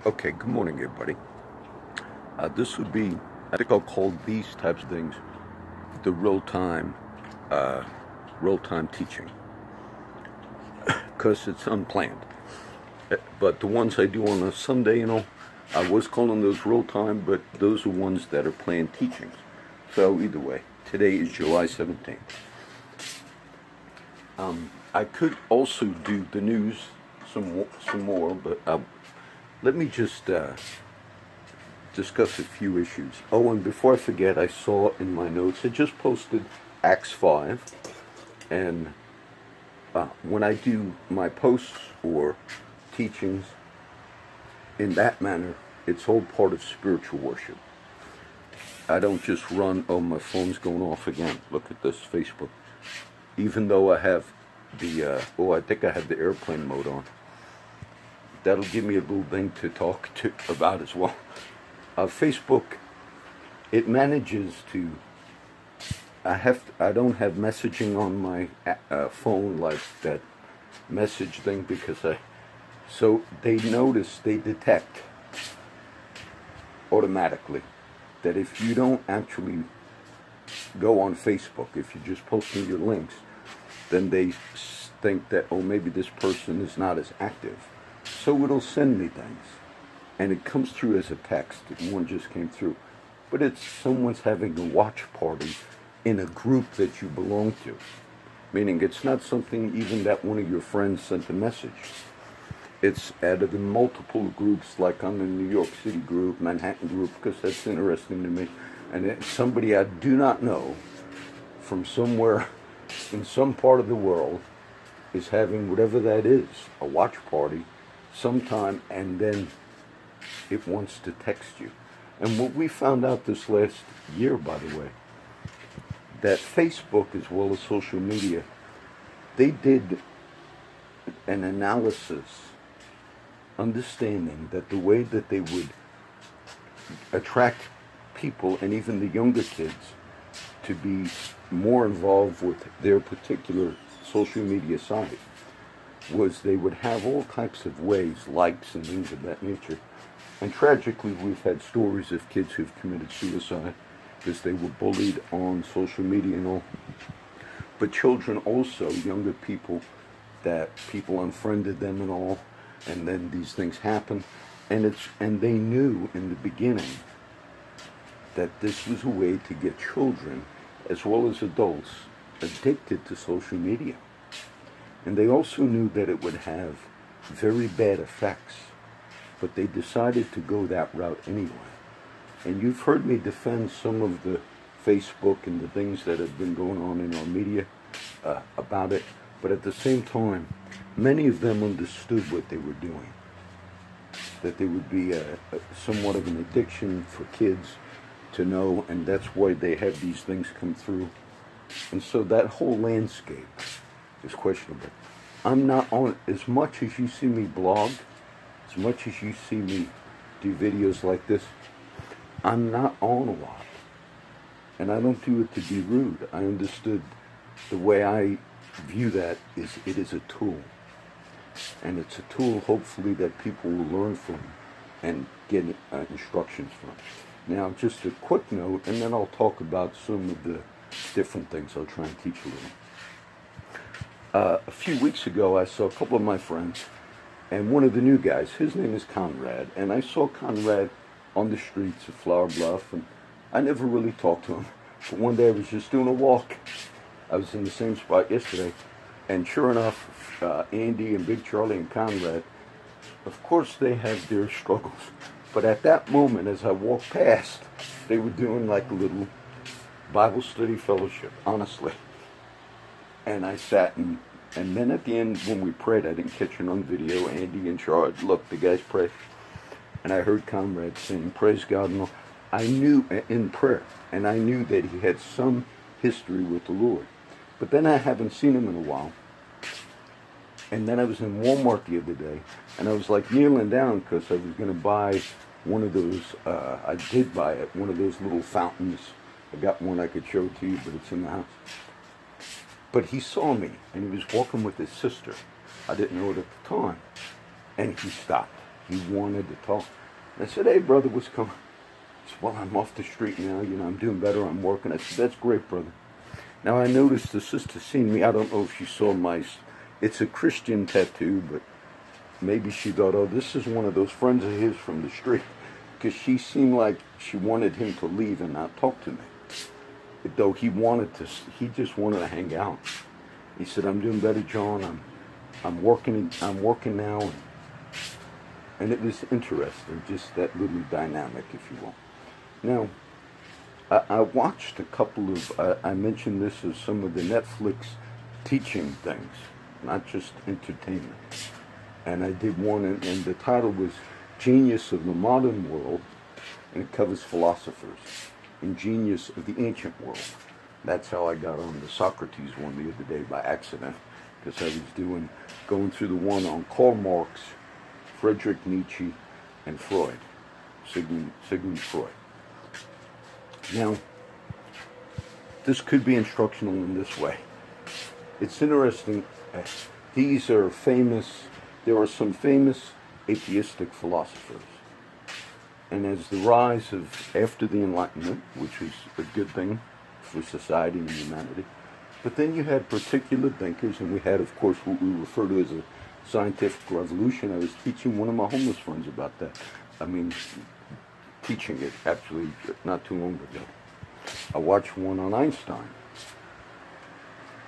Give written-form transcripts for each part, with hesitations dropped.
Okay, good morning, everybody. This would be, I think I'll call these types of things the uh, real-time teaching, because it's unplanned. But the ones I do on a Sunday, I was calling those real-time, but those are ones that are planned teachings. So either way, today is July 17th. I could also do the news some more, but let me just discuss a few issues. Oh, and before I forget, I saw in my notes, I just posted Acts 5, and when I do my posts or teachings in that manner, it's all part of spiritual worship. I don't just run, oh, my phone's going off again, look at this Facebook. Even though I have I think I have the airplane mode on. That'll give me a little thing to talk about as well. Facebook, it manages to. I don't have messaging on my phone like that message thing so they detect automatically that if you don't actually go on Facebook, if you're just posting your links, then they think that, oh, maybe this person is not as active. So it'll send me things. And it comes through as a text. One just came through. But it's someone's having a watch party in a group that you belong to. Meaning it's not something even that one of your friends sent a message. It's added in multiple groups, like I'm in New York City group, Manhattan group, because that's interesting to me. And it's somebody I do not know from somewhere in some part of the world is having whatever that is, a watch party sometime, and then it wants to text you. And what we found out this last year, by the way, that Facebook as well as social media, they did an analysis understanding that the way that they would attract people and even the younger kids to be more involved with their particular social media site was they would have all types of ways, likes and things of that nature. And tragically, we've had stories of kids who've committed suicide because they were bullied on social media and all. But children also, younger people, that people unfriended them and all, and then these things happen. And they knew in the beginning that this was a way to get children as well as adults addicted to social media. And they also knew that it would have very bad effects, but they decided to go that route anyway. And you've heard me defend some of the Facebook and the things that have been going on in our media about it, but at the same time, many of them understood what they were doing, that there would be somewhat of an addiction for kids to know, and that's why they have these things come through. And so that whole landscape is questionable. I'm not on, as much as you see me blog, as much as you see me do videos like this, I'm not on a lot. And I don't do it to be rude. I understood the way I view that is it is a tool. And it's a tool, hopefully, that people will learn from and get instructions from. Now, just a quick note, and then I'll talk about some of the different things. I'll try and teach a little. A few weeks ago, I saw a couple of my friends, and one of the new guys, his name is Conrad, and I saw Conrad on the streets of Flower Bluff, and I never really talked to him. But one day I was just doing a walk. I was in the same spot yesterday, and sure enough, Andy and Big Charlie and Conrad, of course they have their struggles. But at that moment, as I walked past, they were doing like a little Bible study fellowship, honestly. And I sat and then at the end, when we prayed, I didn't catch it on video, Andy and Charlie, look, the guys prayed. And I heard Conrad sing, praise God, and all. I knew in prayer, and I knew that he had some history with the Lord. But then I haven't seen him in a while. And then I was in Walmart the other day, and I was like kneeling down because I was going to buy one of those, I did buy it, one of those little fountains. I got one I could show to you, but it's in the house. But he saw me, and he was walking with his sister. I didn't know it at the time. And he stopped. He wanted to talk. I said, hey, brother, what's coming? He said, well, I'm off the street now. I'm doing better. I'm working. I said, that's great, brother. Now, I noticed the sister seen me. I don't know if she saw it's a Christian tattoo, but maybe she thought, oh, this is one of those friends of his from the street. Because she seemed like she wanted him to leave and not talk to me. Though he just wanted to hang out. He said, I'm doing better, John. I'm working now. And it was interesting, just that little dynamic, if you will. Now, I watched a couple of, I mentioned this as some of the Netflix teaching things, not just entertainment. And I did one, and the title was Genius of the Modern World, and it covers philosophers, and Genius of the Ancient World. That's how I got on the Socrates one the other day by accident, because I was going through the one on Karl Marx, Friedrich Nietzsche, and Freud, Sigmund Freud. Now, this could be instructional in this way. It's interesting. These are famous. There are some famous atheistic philosophers. And as the rise of, after the Enlightenment, which was a good thing for society and humanity, but then you had particular thinkers, and we had, of course, what we refer to as a scientific revolution. I was teaching one of my homeless friends about that. I mean, teaching it, actually, not too long ago. I watched one on Einstein.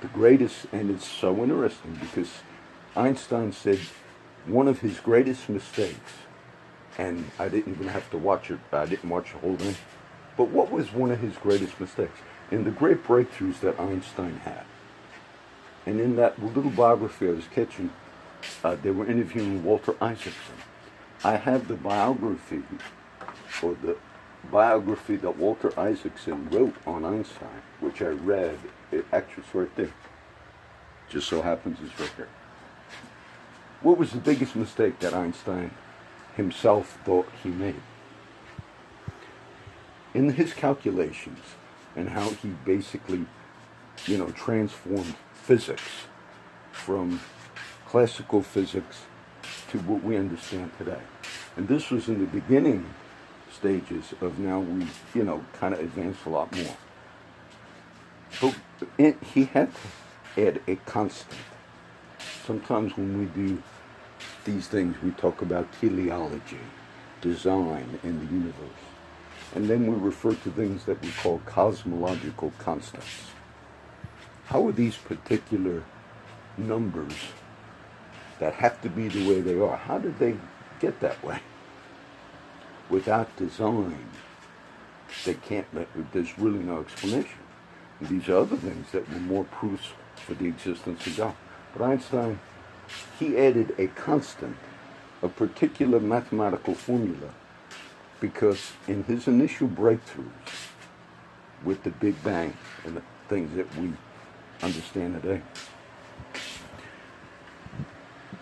The greatest, and it's so interesting, because Einstein said one of his greatest mistakes, and I didn't even have to watch it, I didn't watch the whole thing, but what was one of his greatest mistakes? In the great breakthroughs that Einstein had, and in that little biography I was catching, they were interviewing Walter Isaacson. I have the biography, or the biography that Walter Isaacson wrote on Einstein, which I read. It actually is right there. Just so happens it's right there. What was the biggest mistake that Einstein himself thought he made? In his calculations and how he basically, transformed physics from classical physics to what we understand today. And this was in the beginning stages of now we, kind of advanced a lot more. But he had to add a constant. Sometimes when we do these things, we talk about teleology, design in the universe. And then we refer to things that we call cosmological constants. How are these particular numbers that have to be the way they are, how did they get that way? Without design, they can't, there's really no explanation. And these are other things that were more proofs for the existence of God. But Einstein, he added a constant, a particular mathematical formula, because in his initial breakthroughs with the Big Bang and the things that we understand today,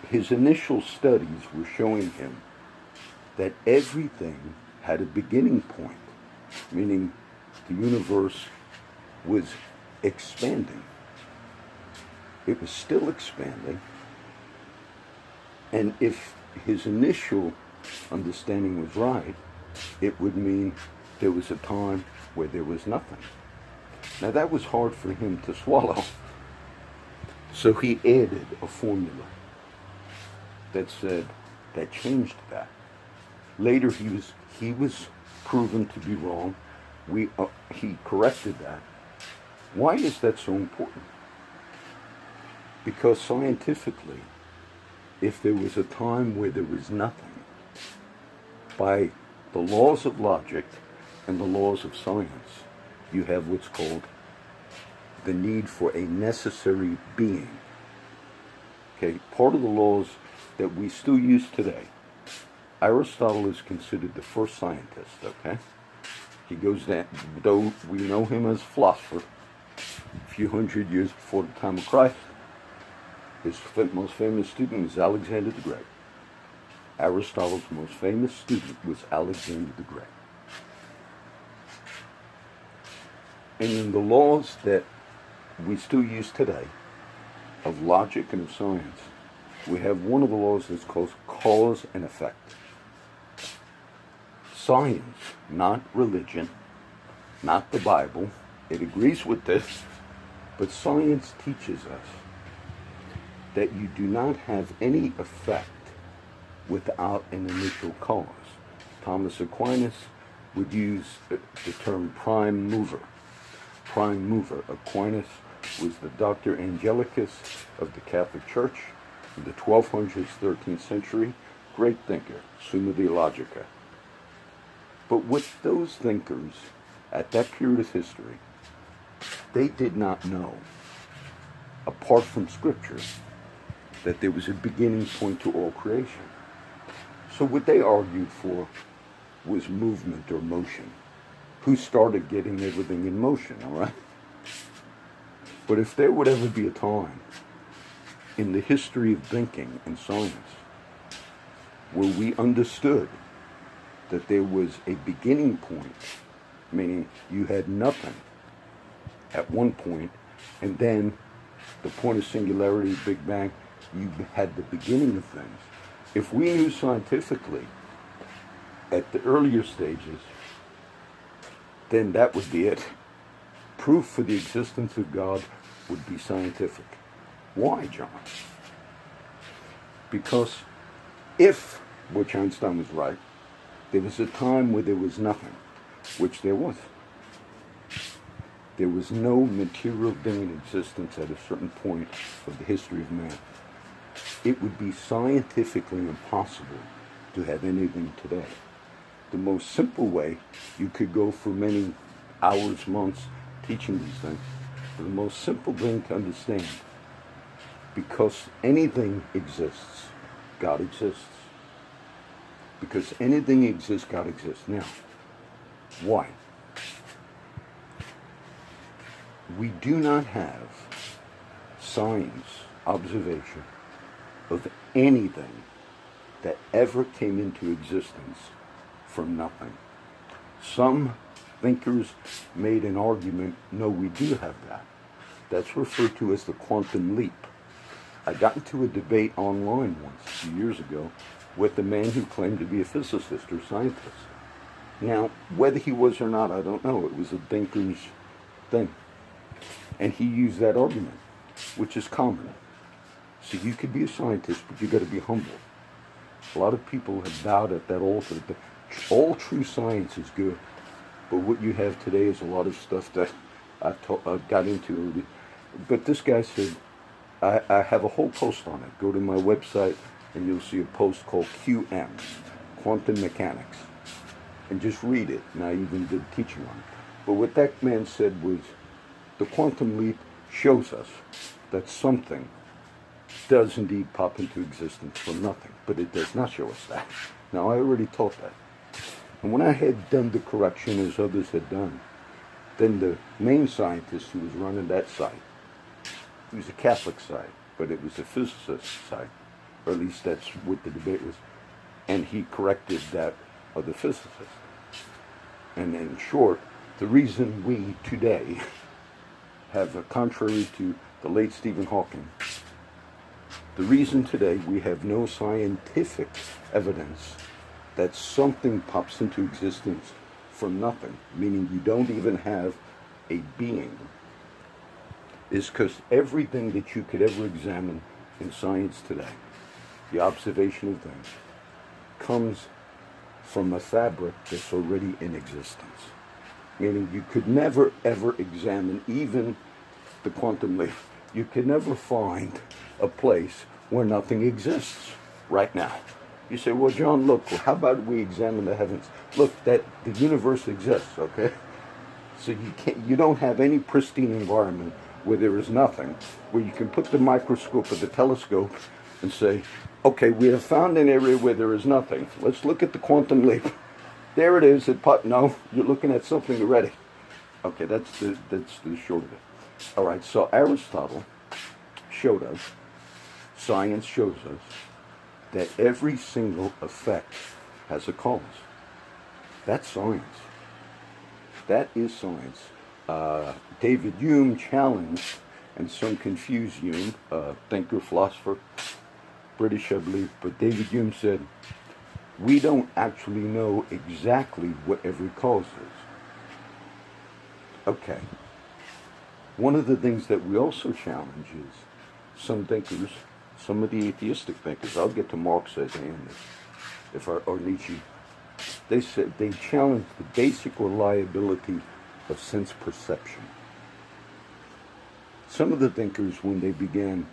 his initial studies were showing him that everything had a beginning point, meaning the universe was expanding. It was still expanding. And if his initial understanding was right, it would mean there was a time where there was nothing. Now that was hard for him to swallow. So he added a formula that changed that. Later he was proven to be wrong. He corrected that. Why is that so important? Because scientifically, if there was a time where there was nothing, by the laws of logic and the laws of science, you have what's called the need for a necessary being. Okay, part of the laws that we still use today. Aristotle is considered the first scientist, okay? He goes down, though we know him as a philosopher, a few hundred years before the time of Christ. His most famous student was Alexander the Great. Aristotle's most famous student was Alexander the Great. And in the laws that we still use today, of logic and of science, we have one of the laws that's called cause and effect. science, not religion, not the Bible. It agrees with this, but science teaches us that you do not have any effect without an initial cause. Thomas Aquinas would use the term prime mover. Prime mover. Aquinas was the Doctor Angelicus of the Catholic Church in the 1200s, 13th century. Great thinker, Summa Theologica. But with those thinkers at that period of history, they did not know, apart from Scripture, that there was a beginning point to all creation. So what they argued for was movement or motion. Who started getting everything in motion, all right? But if there would ever be a time in the history of thinking and science where we understood that there was a beginning point, meaning you had nothing at one point, and then the point of singularity, Big Bang, you had the beginning of things. If we knew scientifically at the earlier stages, then that would be it. Proof for the existence of God would be scientific. Why, John? Because if, which Einstein was right, there was a time where there was nothing, which there was. There was no material thing in existence at a certain point of the history of man. It would be scientifically impossible to have anything today. The most simple way, you could go for many hours, months, teaching these things, but the most simple thing to understand, because anything exists, God exists. Because anything exists, God exists. Now, why? We do not have science, observation, of anything that ever came into existence from nothing. Some thinkers made an argument, no, we do have that. That's referred to as the quantum leap. I got into a debate online once, a few years ago, with a man who claimed to be a physicist or scientist. Now, whether he was or not, I don't know. It was a thinker's thing. And he used that argument, which is common. So you could be a scientist, but you got to be humble. A lot of people have bowed at that altar. All true science is good, but what you have today is a lot of stuff that I got into. But this guy said, I have a whole post on it. Go to my website and you'll see a post called QM, Quantum Mechanics, and just read it. And I even did teaching on it. But what that man said was, the quantum leap shows us that something does indeed pop into existence from nothing, but it does not show us that. Now, I already taught that. And when I had done the correction as others had done, then the main scientist who was running that site, he was a Catholic site, but it was a physicist site, or at least that's what the debate was, and he corrected that of the physicist. And in short, the reason we today have, contrary to the late Stephen Hawking, the reason today we have no scientific evidence that something pops into existence from nothing, meaning you don't even have a being, is because everything that you could ever examine in science today, the observation of things, comes from a fabric that's already in existence. Meaning you could never ever examine even the quantum leap. You could never find a place where nothing exists right now. You say, well, John, look, how about we examine the heavens? Look, that the universe exists, okay? So you don't have any pristine environment where there is nothing, where you can put the microscope or the telescope and say, okay, we have found an area where there is nothing. Let's look at the quantum leap. There it is. No, you're looking at something already. Okay, that's the short of it. All right, so Aristotle showed us, science shows us, that every single effect has a cause. That's science. That is science. David Hume challenged, and some confuse Hume, thinker, philosopher, British, I believe, but David Hume said, we don't actually know exactly what every cause is. Okay. One of the things that we also challenge is some thinkers, some of the atheistic thinkers, I'll get to Marx at the end, or Nietzsche, they said they challenge the basic reliability of sense perception. Some of the thinkers, when they began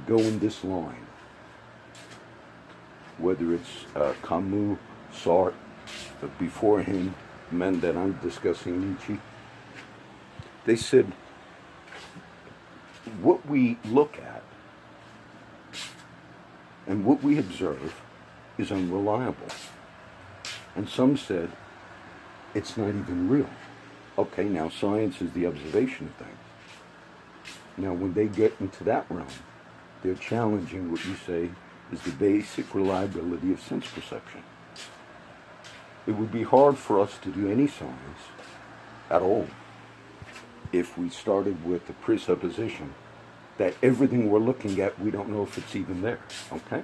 going this line, whether it's Camus, Sartre, but before him, men that I'm discussing, Nietzsche, they said what we look at and what we observe is unreliable. And some said it's not even real. Okay, now science is the observation of things. Now when they get into that realm, they're challenging what you say is the basic reliability of sense perception. It would be hard for us to do any science at all if we started with the presupposition that everything we're looking at, we don't know if it's even there, okay?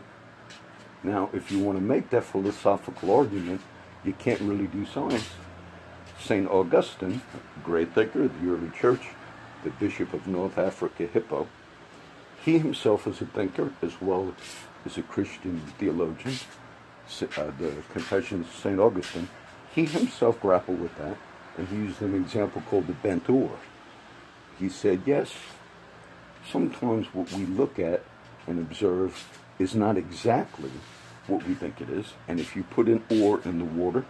Now, if you want to make that philosophical argument, you can't really do science. St. Augustine, a great thinker of the early church, the Bishop of North Africa, Hippo, he himself is a thinker as well as a Christian theologian, the Confessions of St. Augustine. He himself grappled with that, and he used an example called the bent oar. He said, yes, sometimes what we look at and observe is not exactly what we think it is, and if you put an oar in the water,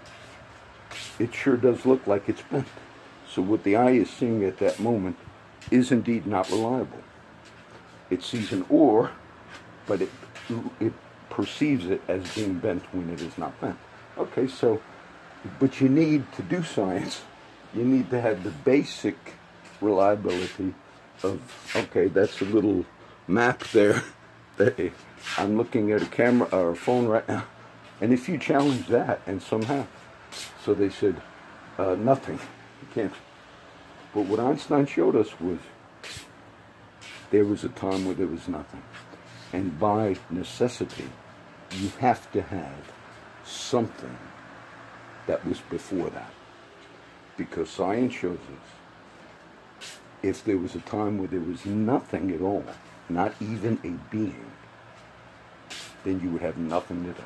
it sure does look like it's bent. So what the eye is seeing at that moment is indeed not reliable. It sees an oar, but it perceives it as being bent when it is not bent. Okay, so, but you need to do science, you need to have the basic reliability of, okay, that's a little map there. I'm looking at a camera or a phone right now, and if you challenge that, and somehow, so they said, nothing, you can't. But what Einstein showed us was there was a time where there was nothing. And by necessity, you have to have something that was before that. Because science shows us, if there was a time where there was nothing at all, not even a being, then you would have nothing today.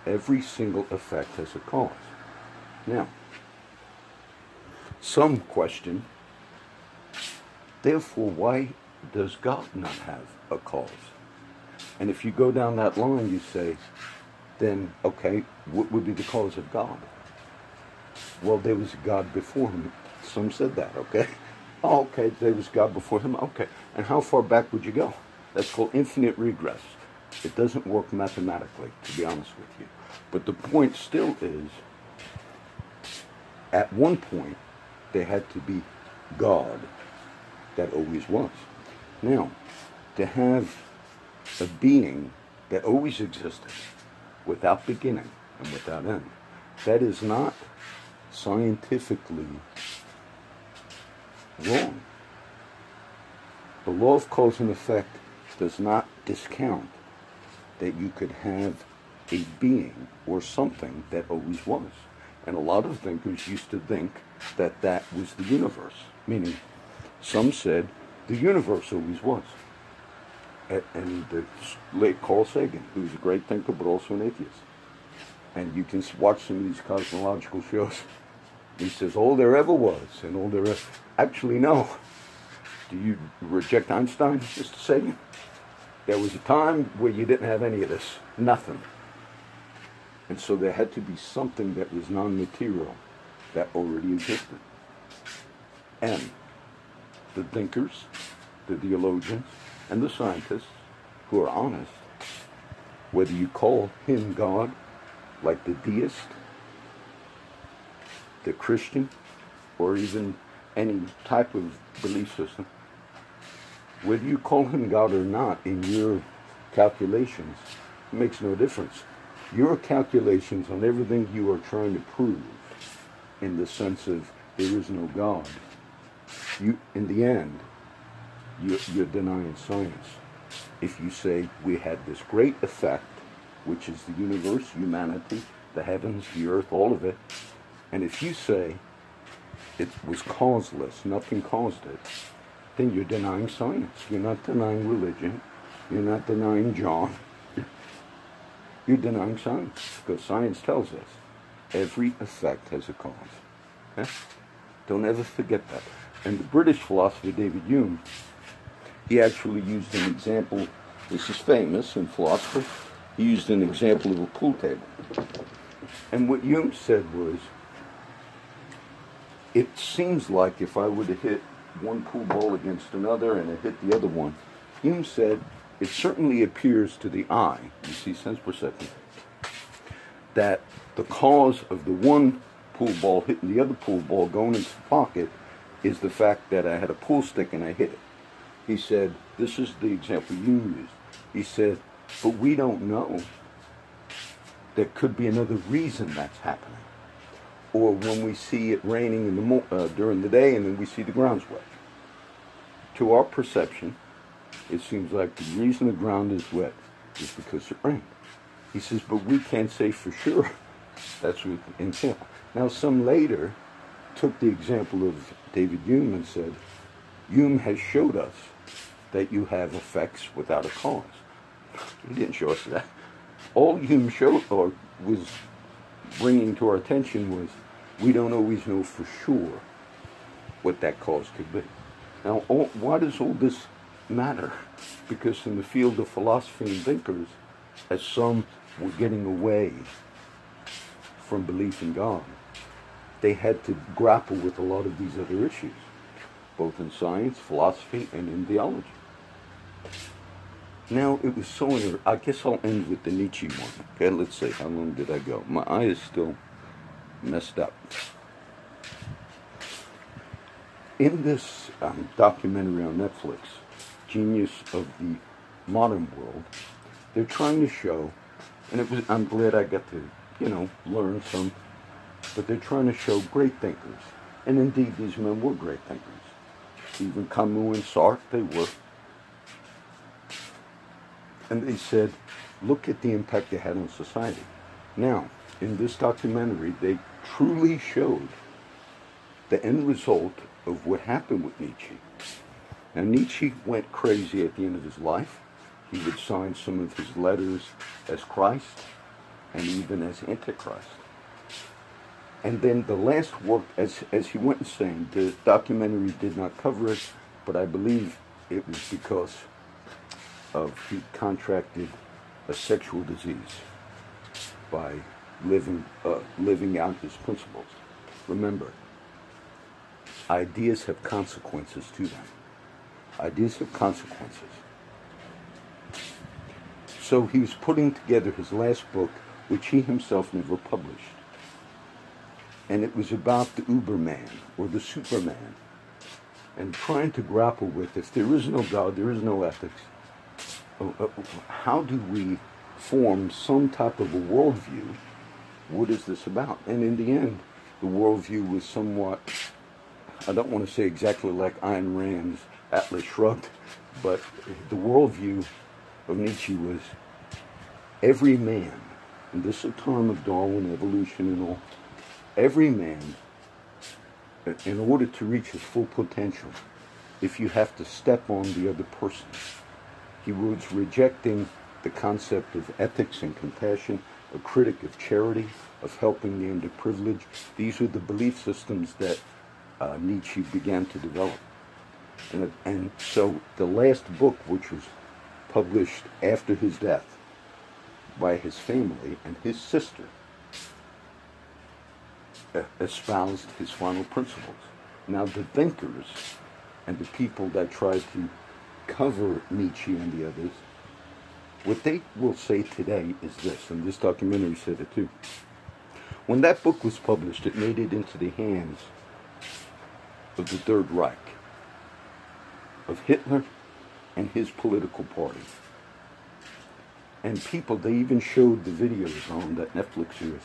Every single effect has a cause. Now, some question, therefore, why does God not have a cause? And if you go down that line, you say, then, okay, what would be the cause of God? Well, there was a God before him. Some said that, okay? Oh, okay, there was God before him, okay. And how far back would you go? That's called infinite regress. It doesn't work mathematically, to be honest with you. But the point still is, at one point, there had to be God that always was. Now, to have a being that always existed, without beginning and without end, that is not scientifically wrong. The law of cause and effect does not discount that you could have a being or something that always was. And a lot of thinkers used to think that that was the universe, meaning some said the universe always was. And the late Carl Sagan, who was a great thinker but also an atheist, and you can watch some of these cosmological shows, he says all there ever was and all there ever... Actually, no. Do you reject Einstein, Mr. Sagan? There was a time where you didn't have any of this, nothing. And so there had to be something that was non-material that already existed. And the thinkers, the theologians, and the scientists who are honest, whether you call him God, like the deist, the Christian, or even any type of belief system, whether you call him God or not in your calculations, it makes no difference. Your calculations on everything you are trying to prove, in the sense of there is no God, you, in the end, you're denying science. If you say we had this great effect which is the universe, humanity, the heavens, the earth, all of it. And if you say it was causeless, nothing caused it, then you're denying science. You're not denying religion. You're not denying John. You're denying science, because science tells us every effect has a cause. Okay? Don't ever forget that. And the British philosopher David Hume, he actually used an example. This is famous in philosophy. He used an example of a pool table. And what Hume said was, it seems like if I were to hit one pool ball against another and I hit the other one, Hume said, it certainly appears to the eye, you see, sense perception, that the cause of the one pool ball hitting the other pool ball going into the pocket is the fact that I had a pool stick and I hit it. He said, this is the example Hume used. He said, but we don't know. There could be another reason that's happening. Or when we see it raining in the during the day and then we see the ground's wet. To our perception, it seems like the reason the ground is wet is because it rained. He says, but we can't say for sure. That's what example. Now, some later took the example of David Hume and said, Hume has showed us that you have effects without a cause. He didn't show us that. All Hume showed, or was bringing to our attention, was we don't always know for sure what that cause could be. Now, why does all this matter? Because in the field of philosophy and thinkers, as some were getting away from belief in God, they had to grapple with a lot of these other issues, both in science, philosophy, and in theology. Now, it was so interesting. I guess I'll end with the Nietzsche one. Okay, let's see. How long did I go? My eye is still messed up. In this documentary on Netflix, Genius of the Modern World, they're trying to show, and I'm glad I got to, learn some, but they're trying to show great thinkers. And indeed, these men were great thinkers. Even Camus and Sartre, they were. And they said, look at the impact they had on society. Now, in this documentary, they truly showed the end result of what happened with Nietzsche. Now, Nietzsche went crazy at the end of his life. He would sign some of his letters as Christ and even as Antichrist. And then the last work, as he went insane, the documentary did not cover it, but I believe it was because he contracted a sexual disease by living out his principles. Remember, ideas have consequences to them. Ideas have consequences. So he was putting together his last book, which he himself never published. And it was about the Uberman, or the Superman, and trying to grapple with, if there is no God, there is no ethics, how do we form some type of a worldview? What is this about? And in the end, the worldview was somewhat, I don't want to say exactly like Ayn Rand's Atlas Shrugged, but the worldview of Nietzsche was every man, and this is a term of Darwin, evolution and all, every man, in order to reach his full potential, if you have to step on the other person, he was rejecting the concept of ethics and compassion, a critic of charity, of helping the underprivileged. These were the belief systems that Nietzsche began to develop. And so the last book, which was published after his death by his family and his sister, espoused his final principles. Now the thinkers and the people that tried to cover Nietzsche and the others, what they will say today is this, and this documentary said it too. When that book was published, it made it into the hands of the Third Reich, of Hitler and his political party. And people, they even showed the videos on that Netflix series.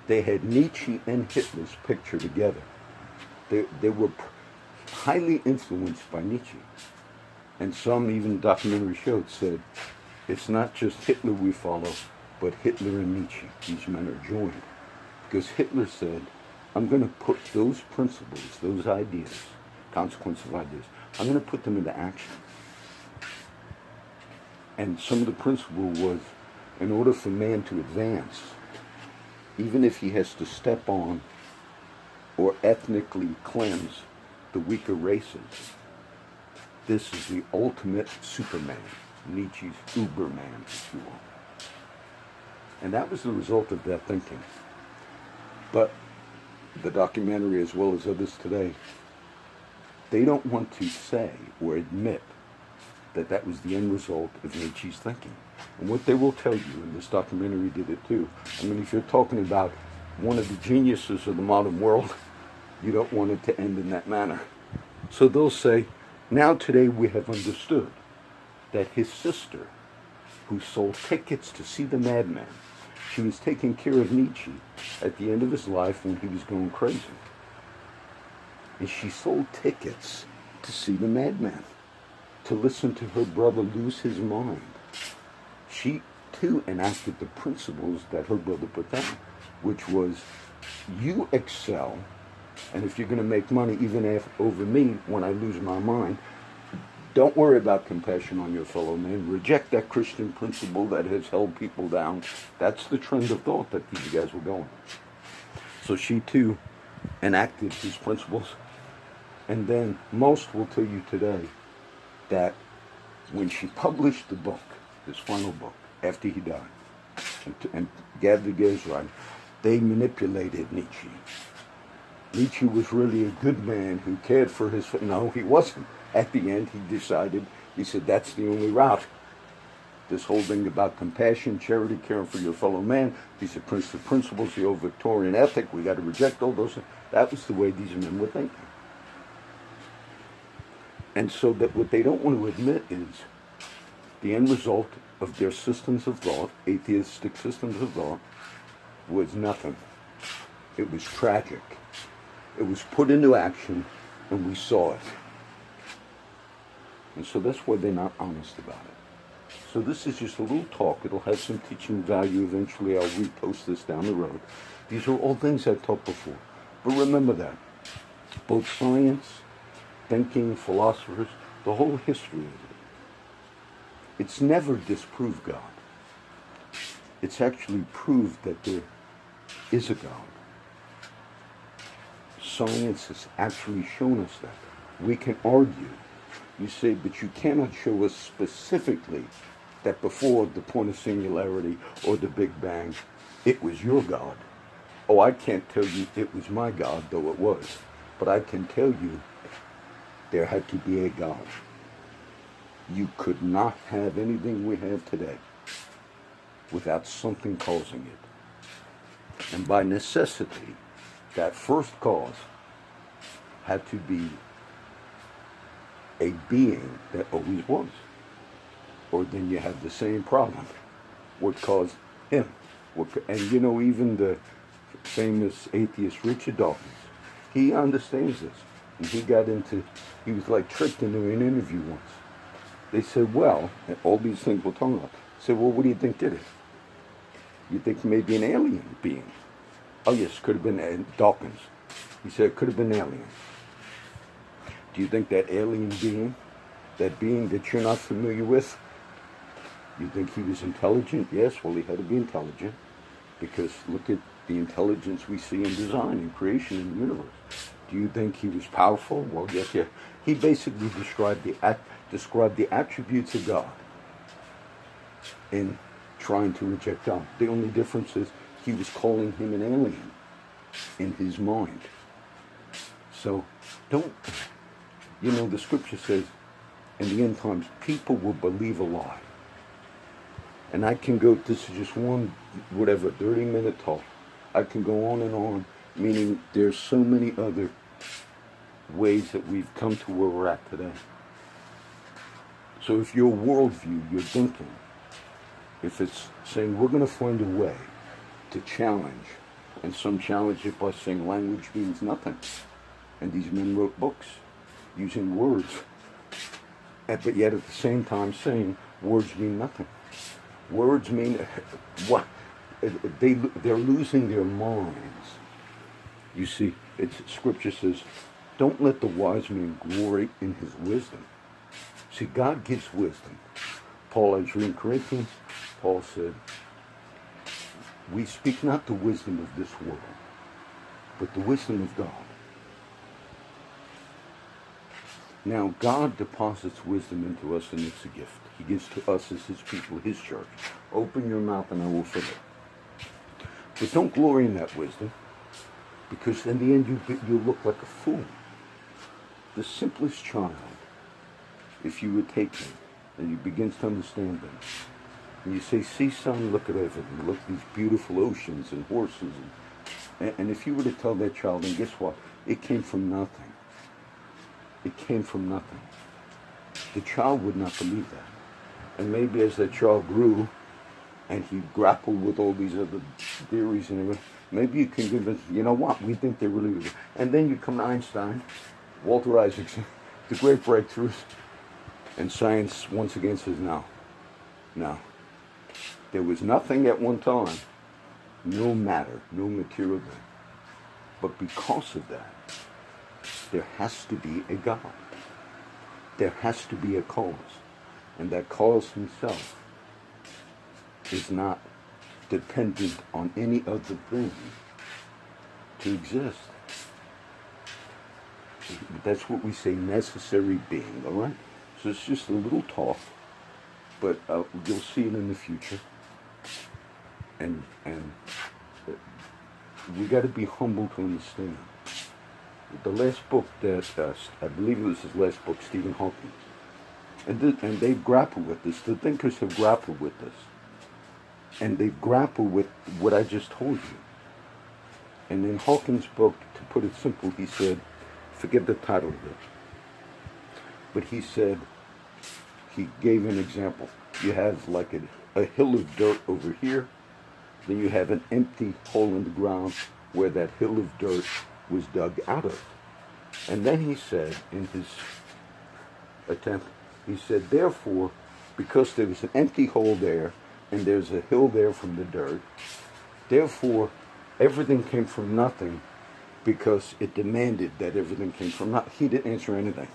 They had Nietzsche and Hitler's picture together. They were highly influenced by Nietzsche. And some, even documentary showed, said it's not just Hitler we follow, but Hitler and Nietzsche. These men are joined. Because Hitler said, I'm going to put those principles, those ideas, consequence of ideas, I'm going to put them into action. And some of the principle was, in order for man to advance, even if he has to step on or ethnically cleanse the weaker races, this is the ultimate Superman, Nietzsche's Uberman, if you will. And that was the result of that thinking. But the documentary, as well as others today, they don't want to say or admit that that was the end result of Nietzsche's thinking. And what they will tell you, and this documentary did it too, I mean, if you're talking about one of the geniuses of the modern world, you don't want it to end in that manner. So they'll say, now today we have understood that his sister, who sold tickets to see the madman, she was taking care of Nietzsche at the end of his life when he was going crazy. And she sold tickets to see the madman, to listen to her brother lose his mind. She too enacted the principles that her brother put down, which was, you excel, and if you're going to make money even over me when I lose my mind, don't worry about compassion on your fellow man. Reject that Christian principle that has held people down. That's the trend of thought that these guys were going. So she too enacted his principles. And then most will tell you today that when she published the book, his final book, after he died, and gathered together his writing, they manipulated Nietzsche. Nietzsche was really a good man who cared for his... No, he wasn't. At the end, he decided, he said, that's the only route. This whole thing about compassion, charity, caring for your fellow man, these are the principles, the old Victorian ethic, we got to reject all those things. That was the way these men were thinking. And so that what they don't want to admit is the end result of their systems of thought, atheistic systems of thought, was nothing. It was tragic. It was put into action, and we saw it. And so that's why they're not honest about it. So this is just a little talk. It'll have some teaching value. Eventually I'll repost this down the road. These are all things I've taught before. But remember that. Both science, thinking, philosophers, the whole history of it, it's never disproved God. It's actually proved that there is a God. Science has actually shown us that. We can argue. You say, but you cannot show us specifically that before the point of singularity or the Big Bang, it was your God. Oh, I can't tell you it was my God, though it was. But I can tell you there had to be a God. You could not have anything we have today without something causing it. And by necessity, that first cause had to be a being that always was. Or then you have the same problem. What caused him? And you know, even the famous atheist Richard Dawkins, he understands this. And he was like tricked into an interview once. They said, well, and all these things we're talking about. Said, well, what do you think did it? You think maybe an alien being? Oh yes, could have been Dawkins. He said it could have been alien. Do you think that alien being, that being that you're not familiar with, you think he was intelligent? Yes, well, he had to be intelligent, because look at the intelligence we see in design and creation in the universe. Do you think he was powerful? Well, yes, yeah. He basically described the attributes of God in trying to reject God. The only difference is he was calling him an alien in his mind. So don't... You know, the scripture says, in the end times, people will believe a lie. And I can go, this is just one, 30-minute talk. I can go on and on, meaning there's so many other ways that we've come to where we're at today. So if your worldview, your thinking, if it's saying we're going to find a way to challenge, and some challenge it by saying language means nothing, and these men wrote books using words, but yet at the same time saying words mean nothing. Words mean what? They're losing their minds. You see, Scripture says, don't let the wise man glory in his wisdom. See, God gives wisdom. Paul, as you read in Corinthians, Paul said, we speak not the wisdom of this world, but the wisdom of God. Now, God deposits wisdom into us, and it's a gift. He gives to us as his people, his church. Open your mouth and I will fill it. But don't glory in that wisdom, because in the end you look like a fool. The simplest child, if you would take him and he begins to understand them, and you say, see son, look at everything, look at these beautiful oceans and horses, and if you were to tell that child, and guess what, it came from nothing. It came from nothing. The child would not believe that. And maybe as that child grew and he grappled with all these other theories and everything, maybe you can convince, you know what, we think they're really good. And then you come to Einstein, Walter Isaacson, the great breakthroughs, and science once again says no. No. There was nothing at one time, no matter, no material thing. But because of that, there has to be a God. There has to be a cause. And that cause himself is not dependent on any other thing to exist. That's what we say necessary being, all right? So it's just a little talk, but you'll see it in the future. And we got to be humble to understand. The last book that, I believe it was his last book, Stephen Hawking, and they've grappled with this. The thinkers have grappled with this. And they've grappled with what I just told you. And in Hawking's book, to put it simple, he said, forget the title of it, but he said, he gave an example. You have like a hill of dirt over here, then you have an empty hole in the ground where that hill of dirt was dug out of. And then he said, in his attempt, he said, therefore, because there was an empty hole there, and there's a hill there from the dirt, therefore, everything came from nothing, because it demanded that everything came from nothing. He didn't answer anything.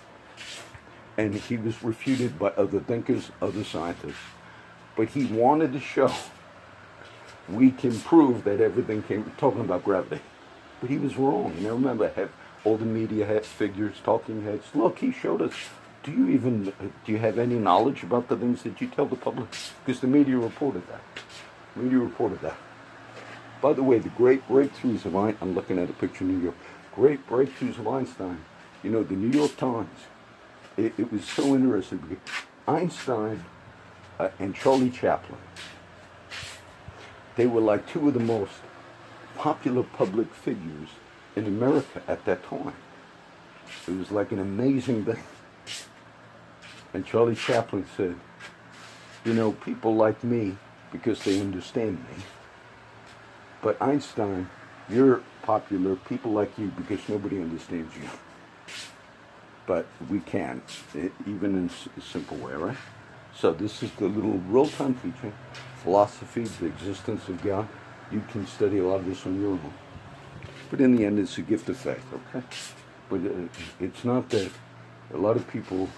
And he was refuted by other thinkers, other scientists. But he wanted to show, we can prove that everything came, talking about gravity. But he was wrong. You know, remember, all the media had figures, talking heads. Look, he showed us. Do you have any knowledge about the things that you tell the public? Because the media reported that. Media reported that. By the way, the great breakthroughs of Einstein, I'm looking at a picture of New York, great breakthroughs of Einstein. You know, the New York Times, it was so interesting because Einstein and Charlie Chaplin, they were like two of the most popular public figures in America at that time. It was like an amazing thing. And Charlie Chaplin said, you know, people like me because they understand me. But Einstein, you're popular, people like you because nobody understands you. But we can, even in a simple way, right? So this is the little real-time teaching, philosophy, the existence of God. You can study a lot of this on your own. But in the end, it's a gift of faith, okay? But it's not that a lot of people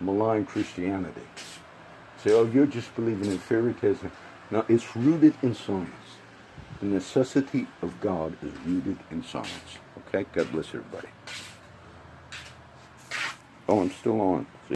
malign Christianity. Say, oh, you're just believing in fairy tales. No, it's rooted in science. The necessity of God is rooted in science. Okay? God bless everybody. Oh, I'm still on.